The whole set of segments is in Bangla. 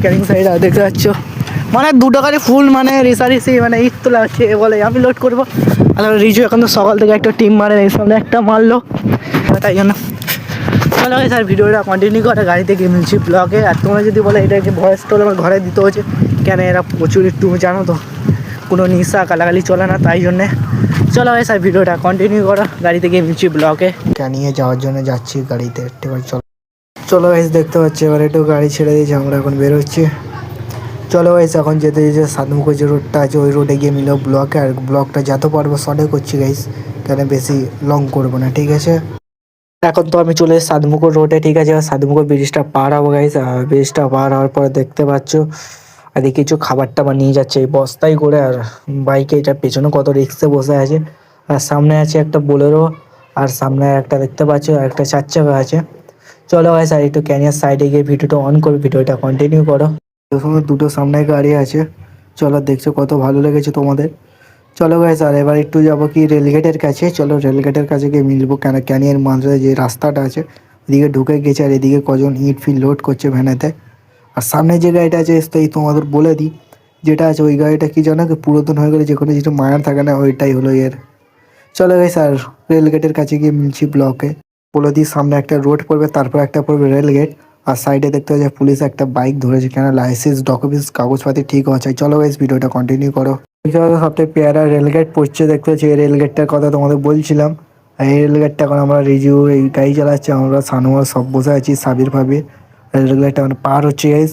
ক্যারিং সাইড দেখতে পাচ্ছ মানে 2 টাকারই ফুল মানে রেসারেসি মানে ঈদ তোলা হচ্ছে বলে আমি লোড করবো। আর রিজু এখন তো সকাল থেকে একটা টিম মারে এই সামনে একটা মারলো, তাই জন্য চলো স্যার ভিডিওটা কন্টিনিউ করে গাড়িতে গিয়ে মিলছি ব্লগে। আর তোমরা যদি বলে এটাকে ভয়েস টোল আমার ঘরে দিতে হচ্ছে কেন, এরা প্রচুর একটু জানো তো কোনো নিশা কালাকালি চলে না, তাই জন্যে চলো স্যার ভিডিওটা কন্টিনিউ করো, গাড়িতে গিয়ে মিলছি ব্লগে। ক্যানিয়ে যাওয়ার জন্য যাচ্ছি গাড়িতে, ঠিক আছে চলো চলো গাইস দেখতে পাচ্ছি এবার একটু গাড়ি ছেড়ে দিয়েছি, আমরা এখন বেরোচ্ছি। চলো গাইস এখন যেতে যে সাতমুখো যে রোডটা আছে ওই রোডে গিয়ে মিলো ব্লকে। আর ব্লগটা যত পারবো শর্টে করছি গাইস, কেন বেশি লং করবো না, ঠিক আছে। এখন তো আমি চলে এসেছি সাতমুখো রোডে, ঠিক আছে। সাতমুখো ব্রিজটা পার হবো গাইস। আর ব্রিজটা পার হওয়ার পরে দেখতে পাচ্ছ আর কিছু খাবার টাবার নিয়ে যাচ্ছে এই বস্তায় করে। আর বাইকে এটা পেছনে কত রিক্সে বসে আছে। আর সামনে আছে একটা বোলেরো, আর সামনে একটা দেখতে পাচ্ছ একটা 4 চাকা আছে। চলো গাইস আর একটু ক্যানিয়ার সাইডে গিয়ে ভিডিওটা অন করো, ভিডিওটা কন্টিনিউ করো। দুটো সামনে গাড়ি আছে, চলো দেখছো কত ভালো লেগেছে তোমাদের। চলো গাইস আর এবার একটু যাবো কি রেলগেটের কাছে, চলো রেলগেটের কাছে গিয়ে মিলবো, কেন ক্যানিয়ার মাঝে যে রাস্তাটা আছে ওদিকে ঢুকে গেছে। আর এদিকে কজন ইট ফিল লোড করছে ভ্যানেতে। আর সামনে যে গাড়িটা আছে সেই তোমাদের বলে দিই যেটা আছে ওই গাড়িটা কি জানো কি পুরাতন হয়ে গেলে যে কোনো যেটা মায়ার থাকে না ওইটাই হলো এর। চলো গাইস আর রেলগেটের কাছে গিয়ে মিলছি ব্লকে। বলে দিই সামনে একটা রোড পড়বে, তারপর একটা পড়বে রেলগেট। আর সাইডে দেখতে পাচ্ছি পুলিশ একটা বাইক ধরেছে, কেন লাইসেন্স ডকুমেন্টস কাগজপাতি ঠিক আছে। চলো গাইস ভিডিওটা কন্টিনিউ করো। সবথেকে পেয়ারা রেলগেট পড়ছে দেখতে পাচ্ছি, এই রেলগেটটার কথা তোমাদের বলছিলাম। আর এই রেলগেটটা এখন আমরা রিজিউ এই গাড়ি চালাচ্ছি, আমরা সানুয়ার সব বসে আছি সাবির ভাবি। রেলগেটটা মানে পার হচ্ছে গাইস।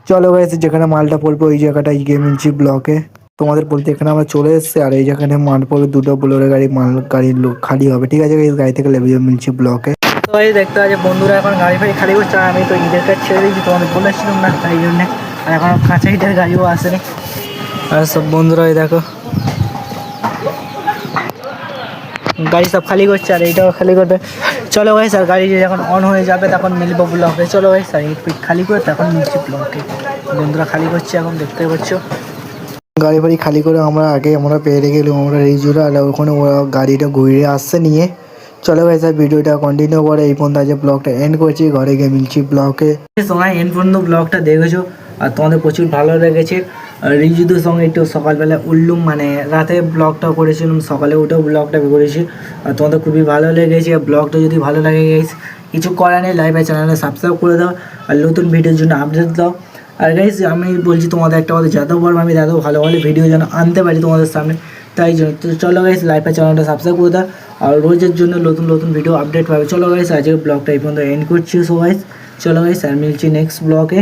চলো গাইস যেখানে মালটা পড়বে ওই জায়গাটায় গিয়ে মিলছি ব্লকে। তোমাদের বলতে এখানে আমরা চলে এসেছি। আর এই যেখানে মাল পড়বে দুটো বোলেরো গাড়ি মাল গাড়ির লোক খালি হবে, ঠিক আছে গাইস। গাড়ি থেকে লেবে মিলছি ব্লকে। তো এই দেখতে পাচ্ছি বন্ধুরা এখন গাড়ি ফাড়ি খালি করছে। আমি তো ঈদের কাজ ছেড়ে দিয়েছি, তোমাদের বলেছিলাম না, তাই জন্যে। আর এখন কাঁচা ঈদের গাড়িও আসেনি। আর সব বন্ধুরা এই দেখো গাড়ি সব খালি করছে, আর এইটাও খালি করবে। চলো গাইস আর গাড়ি যখন অন হয়ে যাবে তখন মিলবো ব্লকে। চলো গাইস আর ইট পিট খালি করে তখন মিলছি ব্লকে। বন্ধুরা খালি করছে এখন দেখতে পাচ্ছ। গাড়ি ফাড়ি খালি করে আমরা পেয়ে গেলাম আমরা রিজুরা। আর ওখানে ওরা গাড়িটা ঘুরে আসছে নিয়ে। চলো গাইস আর ভিডিওটা কন্টিনিউ করে এই পর্যন্ত আজ ব্লগটা এন্ড করছি, ঘরে গিয়ে মিলছি ব্লকে। তোমরা এন্ড পর্যন্ত ব্লগটা দেখেছো আর তোমাদের প্রচুর ভালো লেগেছে। রিজুদের সঙ্গে একটু সকালবেলা উঠলুম, মানে রাতে ব্লগটা করেছিলাম, সকালে উঠেও ব্লগটা করেছি। আর তোমাদের খুবই ভালো লেগেছে। ব্লগটা যদি ভালো লাগে গাইস কিছু করার নেই, লাইভ চ্যানেলে সাবস্ক্রাইব করে দাও আর নতুন ভিডিওর জন্য আপডেট দাও। আর গাইস আমি বলছি তোমাদের একটা কথা, যত পারবো আমি তত ভালো ভালো ভিডিও যেন আনতে পারি তোমাদের সামনে, তাই জন্য। তো চলো গাইস লাইভের চ্যানেলটা সাবস্ক্রাইব করে দাও আর রোজের জন্য নতুন নতুন ভিডিও আপডেট পাবে। চলো গাইস আজকের ব্লগটা এই পর্যন্ত এন্ড করছি। সো গাইস চলো গাইস আর মিলছি নেক্সট ব্লগে।